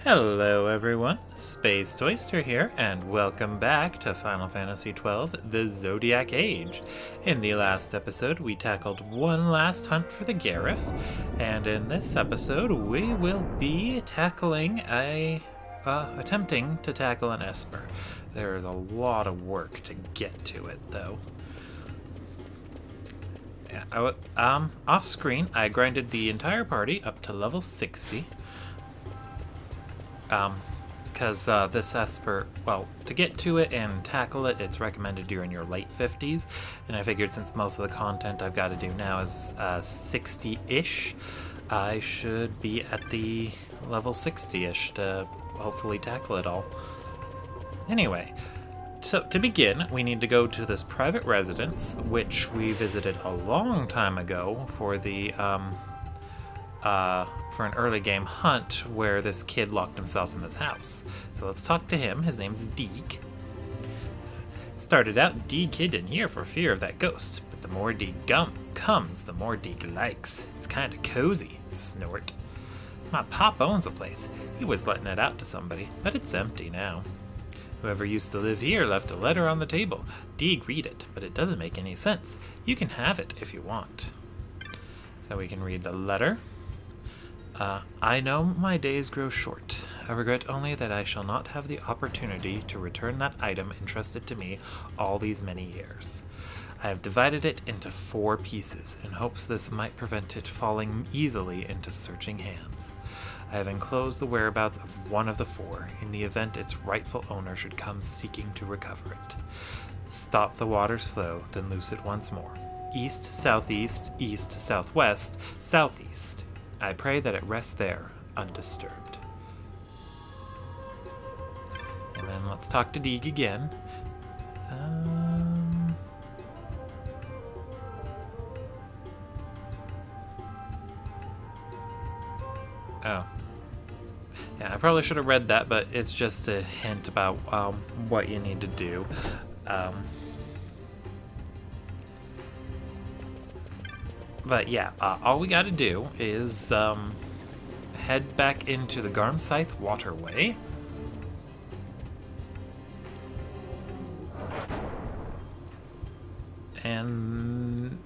Hello everyone, Space Toyster here, and welcome back to Final Fantasy XII The Zodiac Age. In the last episode, we tackled one last hunt for the Gareth, and in this episode, we will be tackling attempting to tackle an esper. There is a lot of work to get to it, though. Off screen, I grinded the entire party up to level 60. Because this esper, well, to get to it and tackle it, it's recommended you're in your late 50s, and I figured since most of the content I've got to do now is 60-ish, I should be at the level 60-ish to hopefully tackle it all. Anyway, so to begin, we need to go to this private residence, which we visited a long time ago for the, for an early game hunt where this kid locked himself in this house. So let's talk to him. His name's Deeg. Started out, Deeg hid in here for fear of that ghost, but the more Deeg comes, the more Deeg likes. It's kinda cozy, snort. My pop owns the place. He was letting it out to somebody, but it's empty now. Whoever used to live here left a letter on the table. Deeg read it, but it doesn't make any sense. You can have it if you want. So we can read the letter. I know my days grow short. I regret only that I shall not have the opportunity to return that item entrusted to me all these many years. I have divided it into 4 pieces in hopes this might prevent it falling easily into searching hands. I have enclosed the whereabouts of one of the 4 in the event its rightful owner should come seeking to recover it. Stop the water's flow, then loose it once more. East, southeast, east, southwest, southeast. I pray that it rests there, undisturbed. And then let's talk to Deeg again. Oh. Yeah, I probably should have read that, but it's just a hint about what you need to do. But yeah, all we gotta do is head back into the Garmscythe waterway. And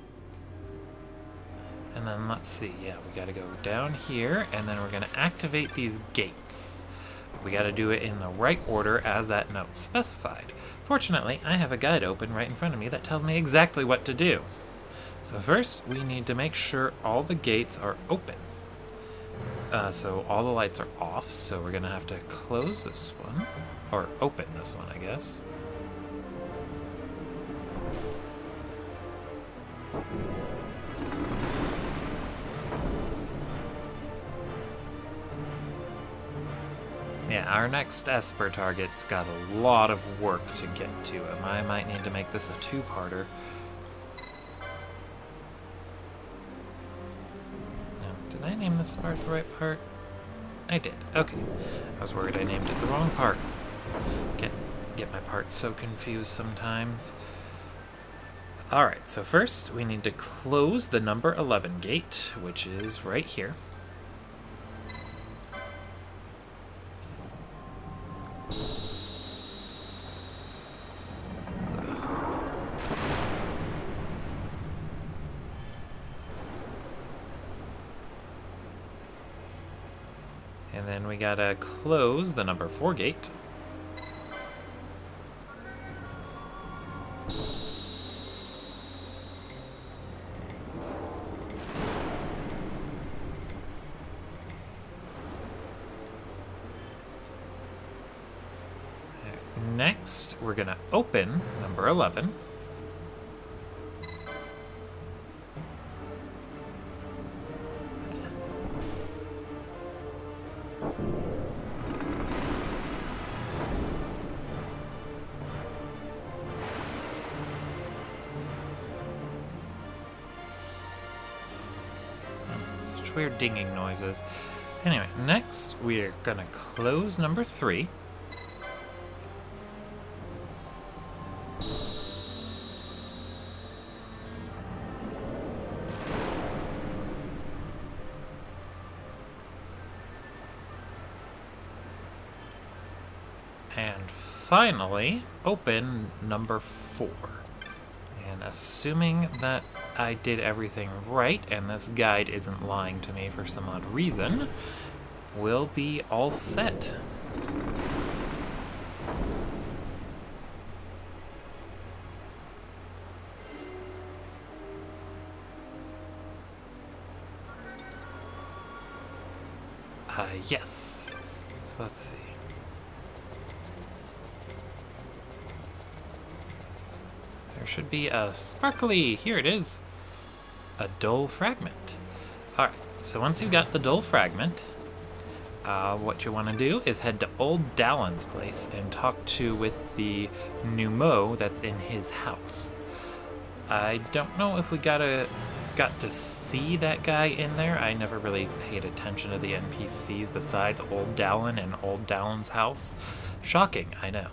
then let's see, yeah, we gotta go down here, and then we're gonna activate these gates. We gotta do it in the right order as that note specified. Fortunately, I have a guide open right in front of me that tells me exactly what to do. So first, we need to make sure all the gates are open. So all the lights are off, so we're gonna have to close this one, or open this one, I guess. Yeah, our next esper target's got a lot of work to get to him. I might need to make this a 2-parter. Did I name this part the right part? I did. Okay. I was worried I named it the wrong part. Get my parts so confused sometimes. Alright, so first we need to close the number 11 gate, which is right here. And then we gotta close the number 4 gate. Next, we're gonna open number 11. Such weird dinging noises. Anyway, next we're gonna close number 3. And finally, open number 4. And assuming that I did everything right and this guide isn't lying to me for some odd reason, we'll be all set. Yes. So let's see. There should be a sparkly, here it is, a dull fragment. Alright, so once you've got the dull fragment, what you want to do is head to Old Dallin's place and talk with the pneumo that's in his house. I don't know if we got to see that guy in there. I never really paid attention to the NPCs besides Old Dallin and Old Dallin's house. Shocking, I know.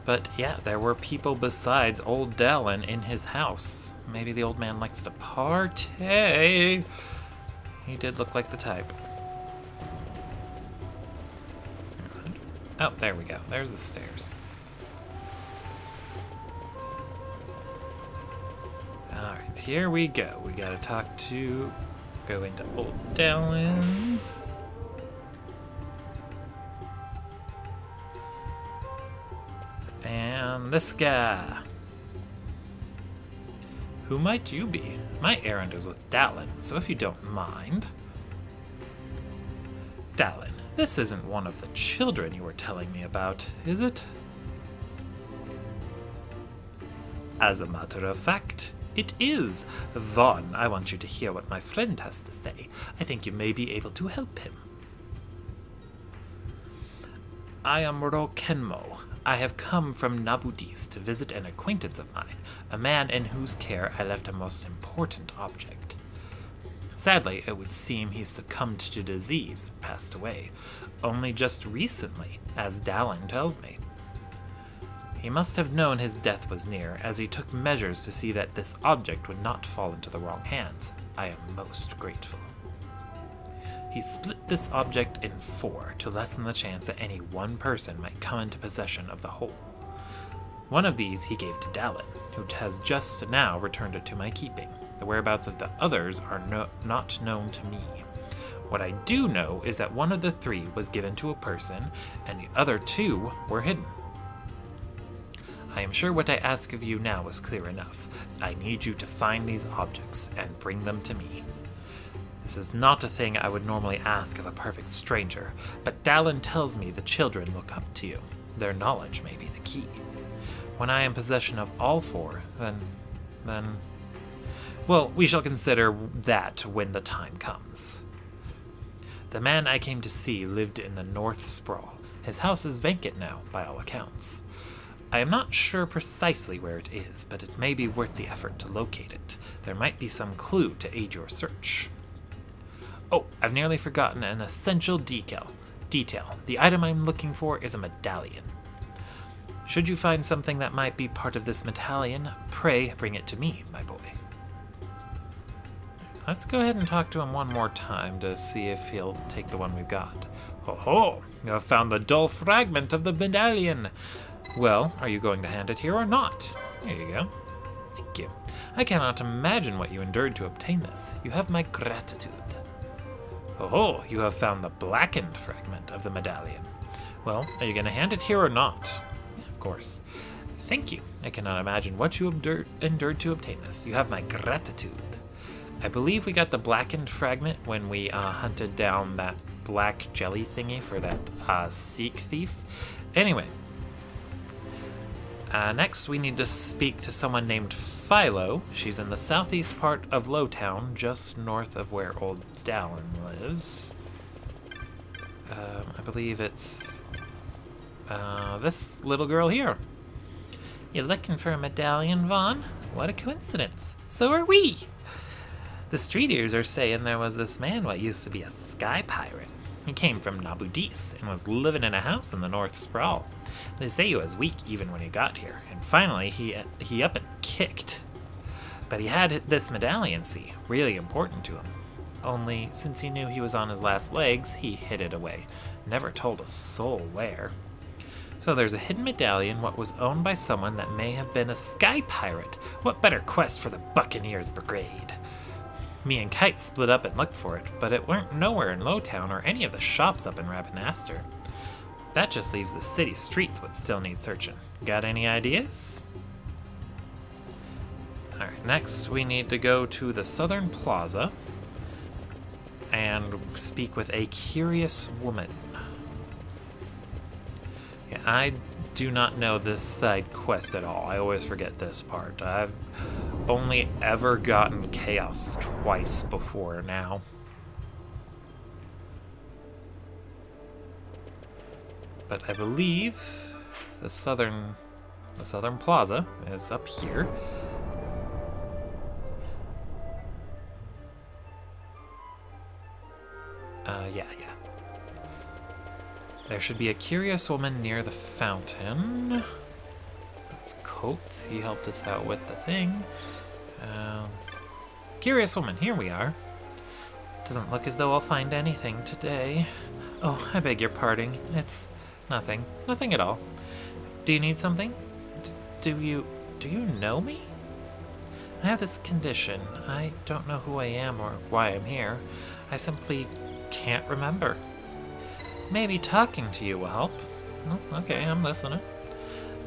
But yeah, there were people besides Old Dallin in his house. Maybe the old man likes to party. He did look like the type. Oh, there we go. There's the stairs. Alright, here we go. We gotta go into Old Dallin's. And this guy. Who might you be? My errand is with Dallin, so if you don't mind. Dallin, this isn't one of the children you were telling me about, is it? As a matter of fact, it is. Vaughn, I want you to hear what my friend has to say. I think you may be able to help him. I am Rokenmo. I have come from Nabudis to visit an acquaintance of mine, a man in whose care I left a most important object. Sadly, it would seem he succumbed to disease and passed away, only just recently, as Dallin tells me. He must have known his death was near, as he took measures to see that this object would not fall into the wrong hands. I am most grateful. He split this object in 4 to lessen the chance that any one person might come into possession of the whole. One of these he gave to Dallin, who has just now returned it to my keeping. The whereabouts of the others are not known to me. What I do know is that one of the 3 was given to a person, and the other 2 were hidden. I am sure what I ask of you now is clear enough. I need you to find these objects and bring them to me. This is not a thing I would normally ask of a perfect stranger, but Dallin tells me the children look up to you. Their knowledge may be the key. When I am in possession of all 4, then... Well, we shall consider that when the time comes. The man I came to see lived in the North Sprawl. His house is vacant now, by all accounts. I am not sure precisely where it is, but it may be worth the effort to locate it. There might be some clue to aid your search. Oh, I've nearly forgotten an essential detail. The item I'm looking for is a medallion. Should you find something that might be part of this medallion, pray bring it to me, my boy. Let's go ahead and talk to him one more time to see if he'll take the one we've got. Ho ho! You have found the dull fragment of the medallion. Well, are you going to hand it here or not? There you go. Thank you. I cannot imagine what you endured to obtain this. You have my gratitude. Oh, you have found the blackened fragment of the medallion. Well, are you going to hand it here or not? Yeah, of course. Thank you. I cannot imagine what you endured to obtain this. You have my gratitude. I believe we got the blackened fragment when we hunted down that black jelly thingy for that Sikh thief. Anyway. Next, we need to speak to someone named Philo. She's in the southeast part of Lowtown, just north of where Old Dallin lives. I believe it's this little girl here. You looking for a medallion, Vaughn? What a coincidence. So are we. The street ears are saying there was this man what used to be a sky pirate. He came from Nabudis and was living in a house in the North Sprawl. They say he was weak even when he got here, and finally he up and kicked. But he had this medallion, see, really important to him. Only, since he knew he was on his last legs, he hid it away. Never told a soul where. So there's a hidden medallion what was owned by someone that may have been a sky pirate. What better quest for the Buccaneers Brigade? Me and Kite split up and looked for it, but it weren't nowhere in Lowtown or any of the shops up in Rabbinaster. That just leaves the city streets what still need searching. Got any ideas? Alright, next we need to go to the Southern Plaza and speak with a curious woman. Yeah, I do not know this side quest at all. I always forget this part. I've only ever gotten Chaos twice before now. But I believe the Southern Plaza is up here. Yeah. There should be a curious woman near the fountain. That's Coates. He helped us out with the thing. Curious woman, here we are. Doesn't look as though I'll find anything today. Oh, I beg your pardon. It's nothing. Nothing at all. Do you need something? Do you know me? I have this condition. I don't know who I am or why I'm here. I simply can't remember. Maybe talking to you will help. Oh, okay, I'm listening.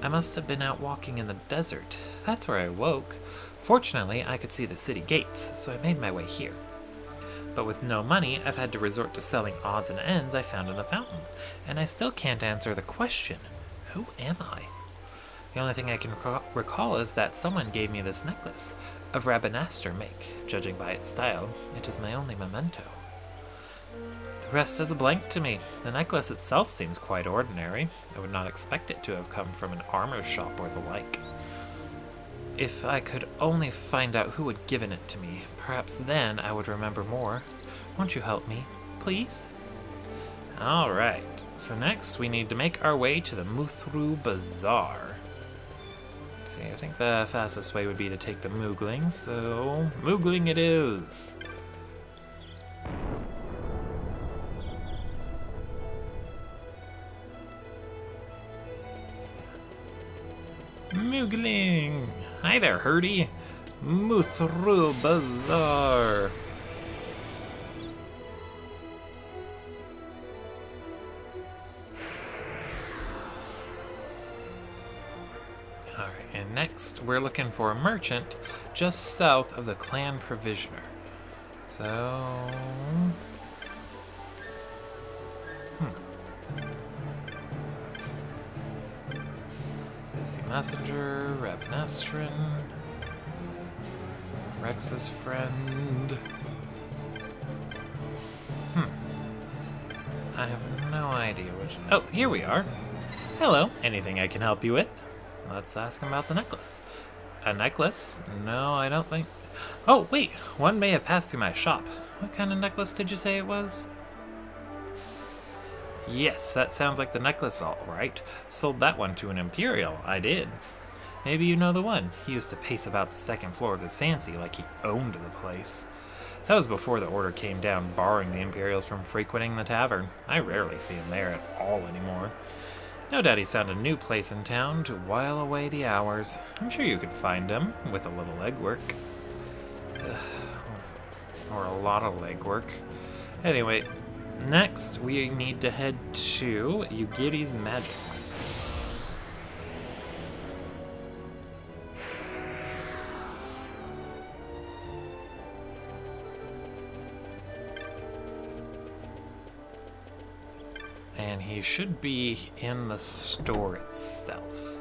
I must have been out walking in the desert. That's where I woke. Fortunately, I could see the city gates, so I made my way here. But with no money, I've had to resort to selling odds and ends I found in the fountain, and I still can't answer the question, who am I? The only thing I can recall is that someone gave me this necklace, of Rabbinaster make. Judging by its style, it is my only memento. The rest is a blank to me. The necklace itself seems quite ordinary. I would not expect it to have come from an armor shop or the like. If I could only find out who had given it to me, perhaps then I would remember more. Won't you help me, please? Alright, so next we need to make our way to the Muthru Bazaar. Let's see, I think the fastest way would be to take the Moogling, so Moogling it is! Moogling! Hi there, Hurdy! Muthru Bazaar! Alright, and next we're looking for a merchant just south of the Clan Provisioner. So... Busy Messenger, Rabnastrin, Rex's friend. I have no idea which... Oh, here we are. Hello, anything I can help you with? Let's ask him about the necklace. A necklace? No, I don't think... Oh, wait, one may have passed through my shop. What kind of necklace did you say it was? Yes, that sounds like the necklace all right. Sold that one to an Imperial, I did. Maybe you know the one. He used to pace about the second floor of the Sansi like he owned the place. That was before the order came down barring the Imperials from frequenting the tavern. I rarely see him there at all anymore. No doubt he's found a new place in town to while away the hours. I'm sure you could find him with a little legwork. Or a lot of legwork. Anyway, next we need to head to Ugiri's Magics. And he should be in the store itself.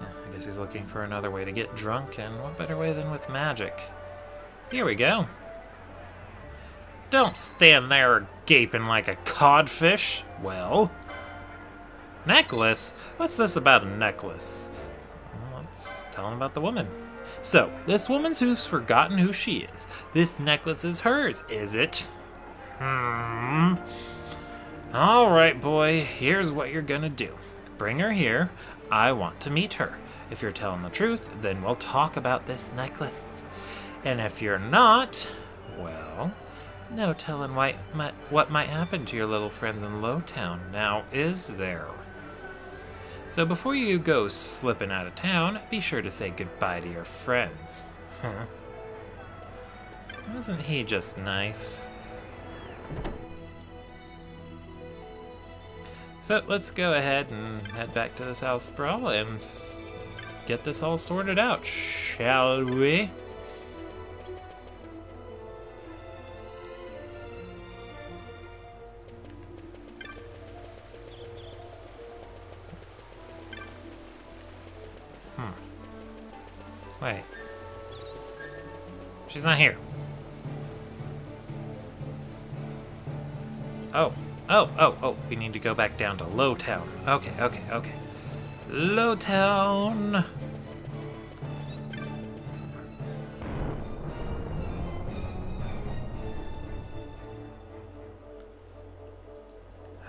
I guess he's looking for another way to get drunk, and what better way than with magic? Here we go. Don't stand there gaping like a codfish. Well, necklace? What's this about a necklace? Well, let's tell him about the woman. So, this woman's who's forgotten who she is. This necklace is hers, is it? Alright, boy, here's what you're gonna do. Bring her here. I want to meet her. If you're telling the truth, then we'll talk about this necklace. And if you're not, well, no telling what might happen to your little friends in Lowtown, now is there? So before you go slipping out of town, be sure to say goodbye to your friends. Huh? Wasn't he just nice? So let's go ahead and head back to the South Sprawl and get this all sorted out, shall we? Wait. She's not here. Oh, we need to go back down to Lowtown. Okay. Lowtown!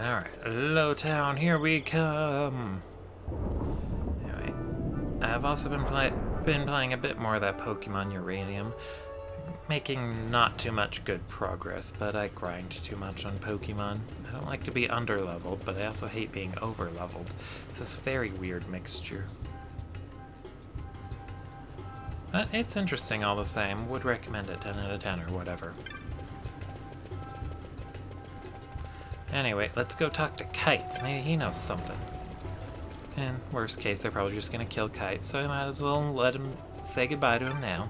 Alright, Lowtown, here we come! Anyway, I've also been playing a bit more of that Pokemon Uranium. Making not too much good progress, but I grind too much on Pokemon. I don't like to be under-leveled, but I also hate being over-leveled. It's this very weird mixture. But it's interesting all the same. Would recommend it 10 out of 10 or whatever. Anyway, let's go talk to Kites. Maybe he knows something. In worst case, they're probably just gonna kill Kites, so I might as well let him say goodbye to him now.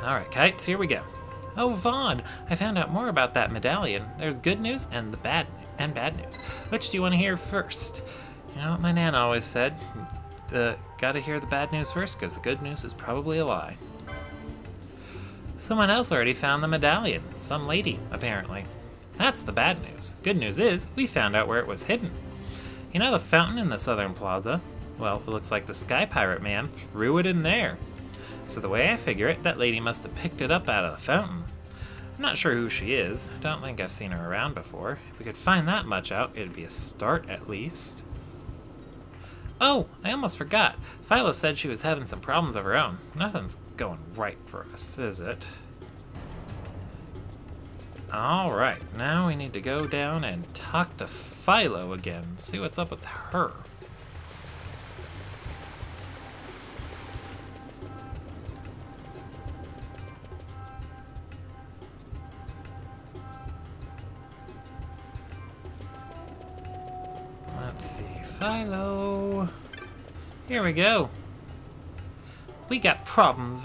Alright, Kites, here we go. Oh, Vaughn, I found out more about that medallion. There's good news and bad news. Which do you want to hear first? You know what my Nana always said? Gotta hear the bad news first, because the good news is probably a lie. Someone else already found the medallion. Some lady, apparently. That's the bad news. Good news is, we found out where it was hidden. You know the fountain in the Southern Plaza? Well, it looks like the Sky Pirate Man threw it in there. So the way I figure it, that lady must have picked it up out of the fountain. I'm not sure who she is. I don't think I've seen her around before. If we could find that much out, it'd be a start at least. Oh, I almost forgot. Philo said she was having some problems of her own. Nothing's going right for us, is it? Alright, now we need to go down and talk to Philo again. See what's up with her. Let's see, Philo. Here we go. We got problems,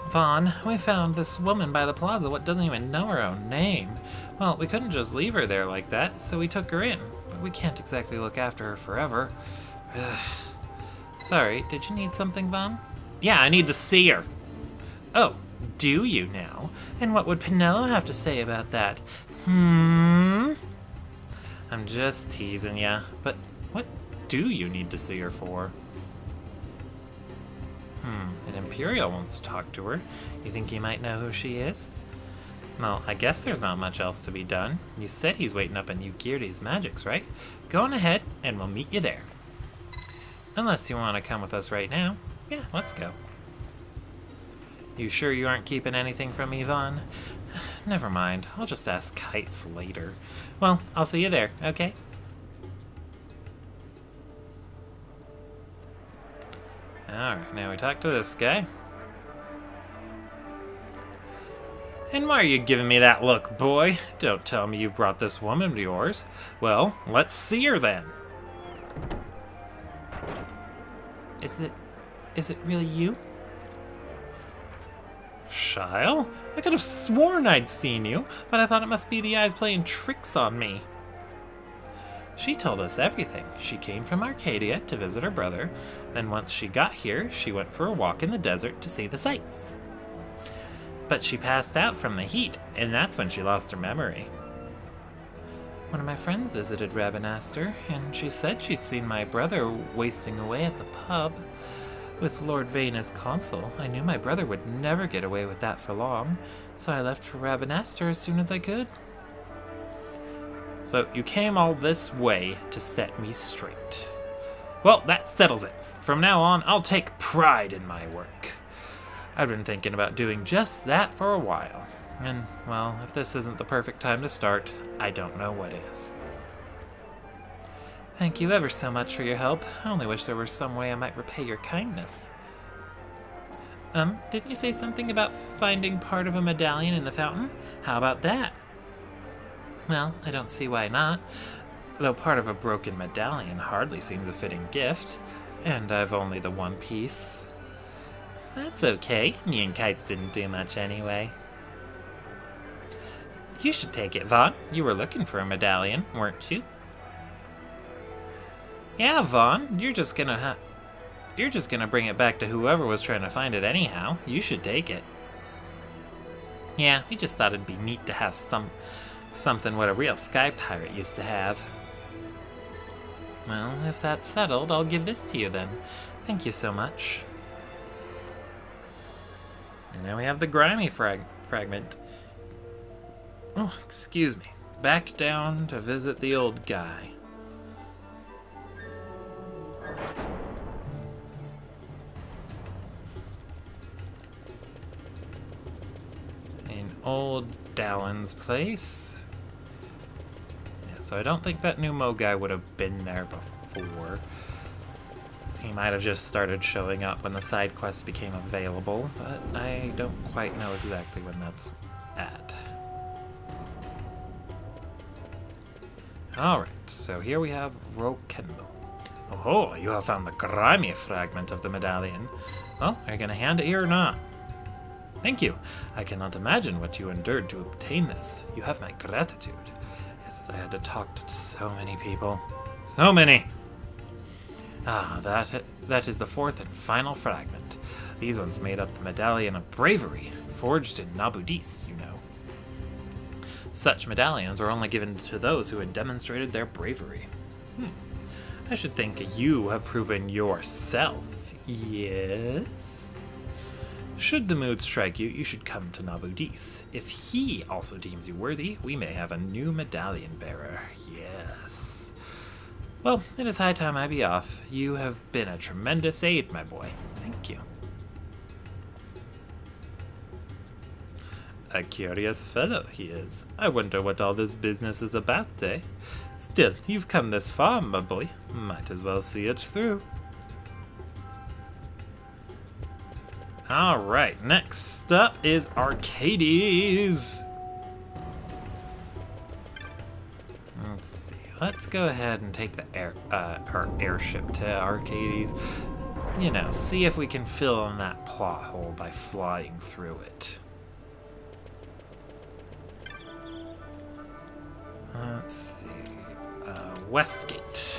Vaughn, we found this woman by the plaza what doesn't even know her own name. Well, we couldn't just leave her there like that, so we took her in. But we can't exactly look after her forever. Sorry, did you need something, Vaughn? Yeah, I need to see her. Oh, do you now? And what would Pinello have to say about that? I'm just teasing ya, but what do you need to see her for? An Imperial wants to talk to her. You think you might know who she is? Well, I guess there's not much else to be done. You said he's waiting up a new gear to his magics, right? Go on ahead, and we'll meet you there. Unless you want to come with us right now. Yeah, let's go. You sure you aren't keeping anything from me, Vaughn? Never mind, I'll just ask Kites later. Well, I'll see you there, okay? Alright, now we talk to this guy. And why are you giving me that look, boy? Don't tell me you brought this woman of yours. Well, let's see her then. Is it really you? Shyle? I could have sworn I'd seen you, but I thought it must be the eyes playing tricks on me. She told us everything. She came from Arcadia to visit her brother. Then once she got here, she went for a walk in the desert to see the sights. But she passed out from the heat, and that's when she lost her memory. One of my friends visited Rabanastre, and she said she'd seen my brother wasting away at the pub. With Lord Vane as consul, I knew my brother would never get away with that for long, so I left for Rabanastre as soon as I could. So you came all this way to set me straight. Well, that settles it. From now on, I'll take pride in my work. I've been thinking about doing just that for a while. And, well, if this isn't the perfect time to start, I don't know what is. Thank you ever so much for your help. I only wish there were some way I might repay your kindness. Didn't you say something about finding part of a medallion in the fountain? How about that? Well, I don't see why not. Though part of a broken medallion hardly seems a fitting gift. And I've only the one piece. That's okay. Me and Kites didn't do much anyway. You should take it, Vaughn. You were looking for a medallion, weren't you? Yeah, Vaughn. You're just gonna bring it back to whoever was trying to find it anyhow. You should take it. Yeah, we just thought it'd be neat to have something what a real sky pirate used to have. Well, if that's settled, I'll give this to you then. Thank you so much. And now we have the grimy fragment. Oh, excuse me. Back down to visit the old guy. In old Dallin's place. Yeah, so I don't think that new Mo guy would have been there before. He might have just started showing up when the side quests became available, but I don't quite know exactly when that's at. Alright, so here we have Rokendo. Oh, you have found the grimy fragment of the medallion. Well, are you going to hand it here or not? Thank you. I cannot imagine what you endured to obtain this. You have my gratitude. Yes, I had to talk to so many people. So many! Ah, that is the fourth and final fragment. These ones made up the medallion of bravery, forged in Nabudis, you know. Such medallions are only given to those who had demonstrated their bravery. I should think you have proven yourself, yes? Should the mood strike you, you should come to Nabudis. If he also deems you worthy, we may have a new medallion bearer, yes. Well, it is high time I be off. You have been a tremendous aid, my boy. Thank you. A curious fellow he is. I wonder what all this business is about, eh? Still, you've come this far, my boy. Might as well see it through. Alright, next up is Arcades. Let's see. Let's go ahead and take the our airship to Arcades. You know, see if we can fill in that plot hole by flying through it. Let's see. Westgate.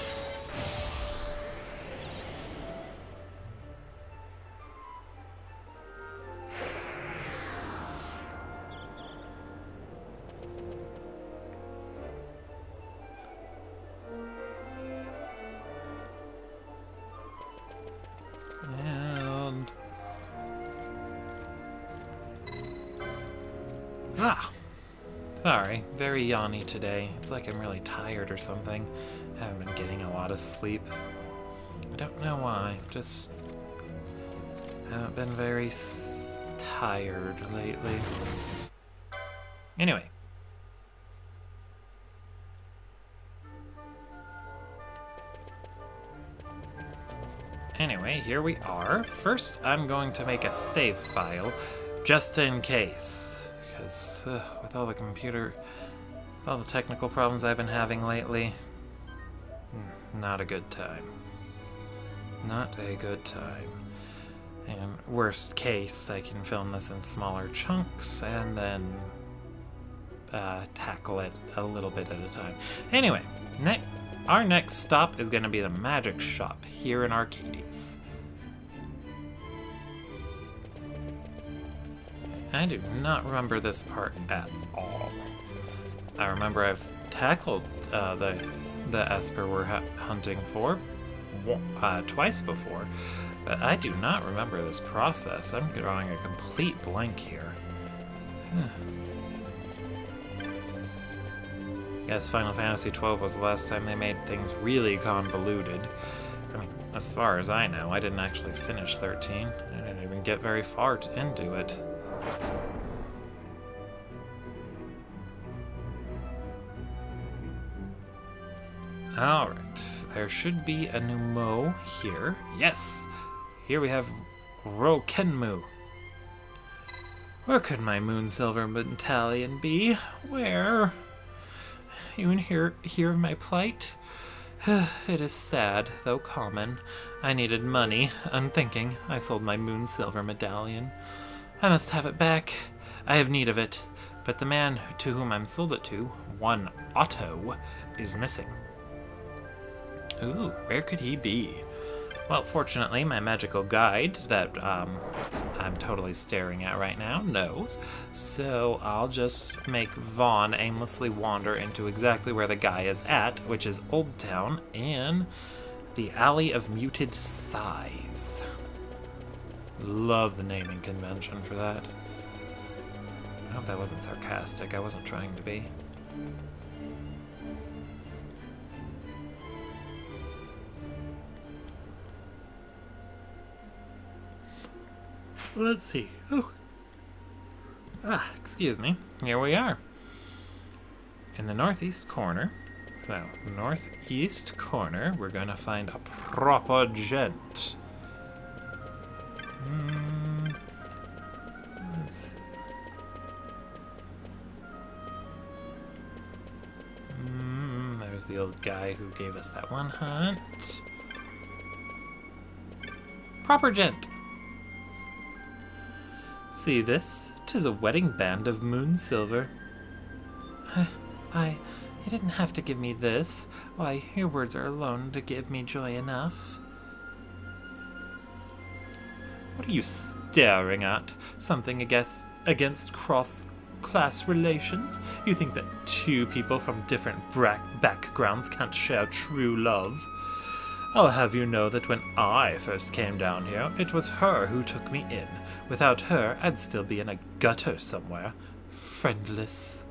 And... Sorry, very yawny today. It's like I'm really tired or something. I haven't been getting a lot of sleep. I don't know why, just haven't been very tired lately. Anyway. Anyway, here we are. First, I'm going to make a save file, just in case. Because with all the technical problems I've been having lately, not a good time. Not a good time. And worst case, I can film this in smaller chunks and then tackle it a little bit at a time. Anyway, our next stop is going to be the magic shop here in Arcades. I do not remember this part at all. I remember I've tackled the esper we're hunting for twice before, but I do not remember this process. I'm drawing a complete blank here. Guess Final Fantasy XII was the last time they made things really convoluted. I mean, As far as I know, I didn't actually finish 13. I didn't even get very far into it. Alright, there should be a Numo here. Yes! Here we have Rokenmu. Where could my Moonsilver Battalion be? Where? You hear of my plight? It is sad, though common. I needed money. Unthinking, I sold my Moonsilver Medallion. I must have it back. I have need of it. But the man to whom I'm sold it to, one Otto, is missing. Ooh, where could he be? Well, fortunately, my magical guide that I'm totally staring at right now knows, so I'll just make Vaughn aimlessly wander into exactly where the guy is at, which is Old Town and the Alley of Muted Sighs. Love the naming convention for that. I hope that wasn't sarcastic. I wasn't trying to be. Let's see. Oh. Excuse me. Here we are. In the northeast corner. So, northeast corner, we're gonna find a proper gent. Let's see. There's the old guy who gave us that one hunt. Proper gent. See this? 'Tis a wedding band of Moonsilver. You didn't have to give me this. Why, your words are alone to give me joy enough. What are you staring at? Something against cross-class relations? You think that two people from different backgrounds can't share true love? I'll have you know that when I first came down here, it was her who took me in. Without her, I'd still be in a gutter somewhere, friendless.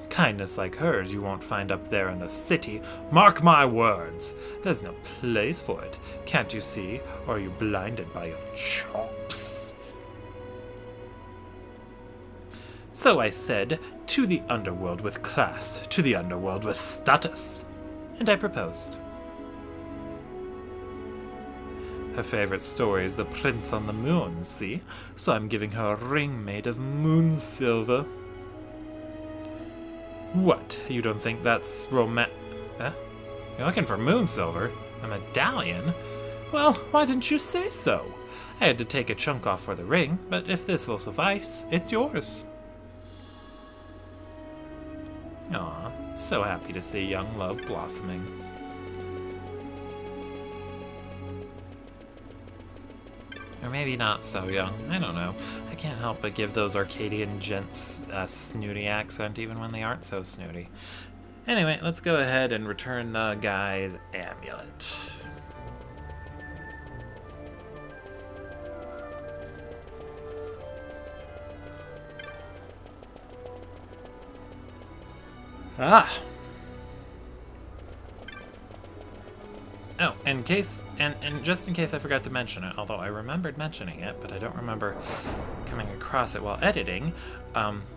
Kindness like hers you won't find up there in the city. Mark my words. There's no place for it. Can't you see? Or are you blinded by your chops? So I said, to the underworld with class, to the underworld with status. And I proposed. Her favorite story is The Prince on the Moon, see? So I'm giving her a ring made of moonsilver. What? You don't think that's Huh? You're looking for moonsilver? A medallion? Well, why didn't you say so? I had to take a chunk off for the ring, but if this will suffice, it's yours. Aw, so happy to see young love blossoming. Or maybe not so young. I don't know. I can't help but give those Arcadian gents a snooty accent even when they aren't so snooty. Anyway, let's go ahead and return the guy's amulet. Oh, and just in case I forgot to mention it, although I remembered mentioning it, but I don't remember coming across it while editing,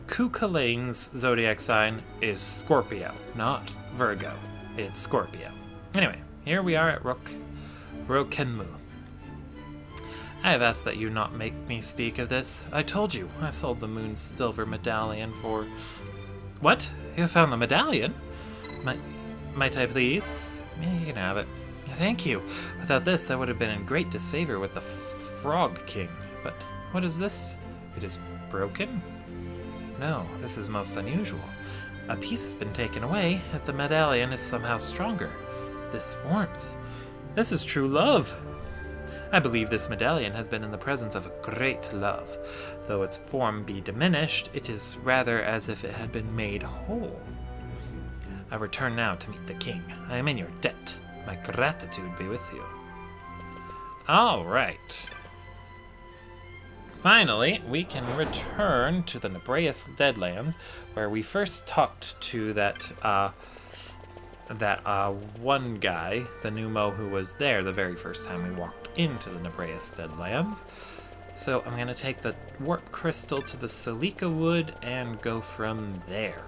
Kukalane's zodiac sign is Scorpio, not Virgo. It's Scorpio. Anyway, here we are at Rokenmu. I have asked that you not make me speak of this. I told you, I sold the Moonsilver Medallion for... What? You found the medallion? Might I please? Yeah, you can have it. Thank you. Without this, I would have been in great disfavor with the Frog King. But what is this? It is broken? No, this is most unusual. A piece has been taken away, yet the medallion is somehow stronger. This warmth. This is true love. I believe this medallion has been in the presence of a great love. Though its form be diminished, it is rather as if it had been made whole. I return now to meet the king. I am in your debt. My gratitude be with you. All right. Finally, we can return to the Nebraeus Deadlands, where we first talked to that that one guy, the Numo who was there the very first time we walked into the Nebreus Deadlands. So I'm going to take the warp crystal to the Silica Wood and go from there.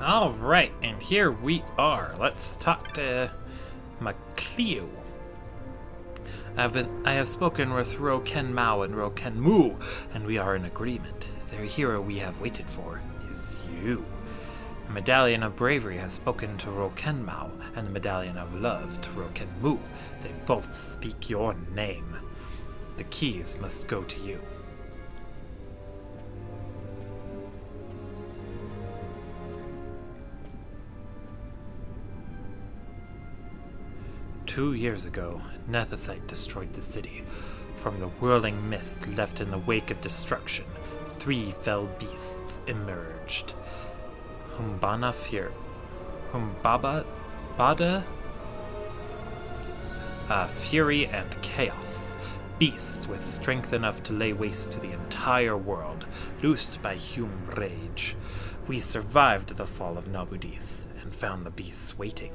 Alright, and here we are. Let's talk to Macleo. I have spoken with Roken Mao and Roken Mu, and we are in agreement. The hero we have waited for is you. The Medallion of Bravery has spoken to Roken Mao, and the Medallion of Love to Roken Mu. They both speak your name. The keys must go to you. "2 years ago, Nethicite destroyed the city. From the whirling mist left in the wake of destruction, 3 fell beasts emerged. Fury and Chaos. Beasts with strength enough to lay waste to the entire world, loosed by human rage. We survived the fall of Nabudis and found the beasts waiting.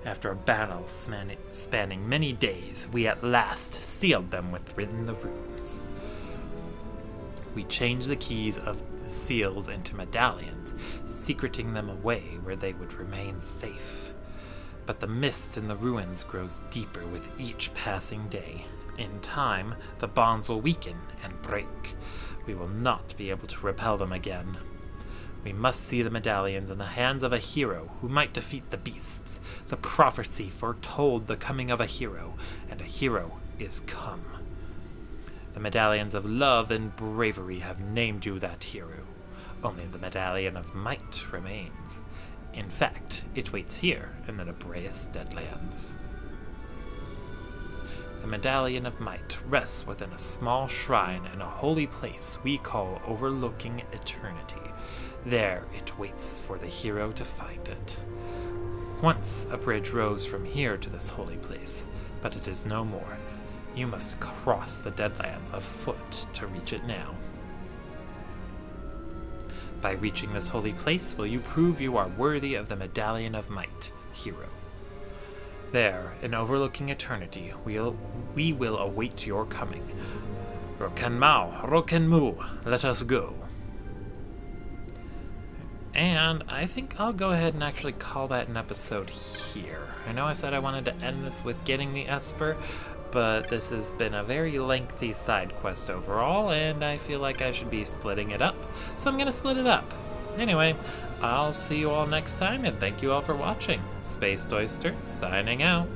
After a battle spanning many days, we at last sealed them within the runes. We changed the keys of the seals into medallions, secreting them away where they would remain safe. But the mist in the ruins grows deeper with each passing day. In time, the bonds will weaken and break. We will not be able to repel them again. We must see the medallions in the hands of a hero who might defeat the beasts. The prophecy foretold the coming of a hero, and a hero is come. The medallions of Love and Bravery have named you that hero. Only the Medallion of Might remains. In fact, it waits here in the Nebreus Deadlands. The Medallion of Might rests within a small shrine in a holy place we call Overlooking Eternity. There it waits for the hero to find it. Once a bridge rose from here to this holy place, but it is no more. You must cross the Deadlands afoot to reach it now. By reaching this holy place will you prove you are worthy of the Medallion of Might, hero. There, in Overlooking Eternity, we will await your coming. Roken Mao, Roken Mu, let us go. And I think I'll go ahead and actually call that an episode here. I know I said I wanted to end this with getting the Esper, but this has been a very lengthy side quest overall, and I feel like I should be splitting it up, so I'm going to split it up. Anyway, I'll see you all next time, and thank you all for watching. Spaced Oyster, signing out.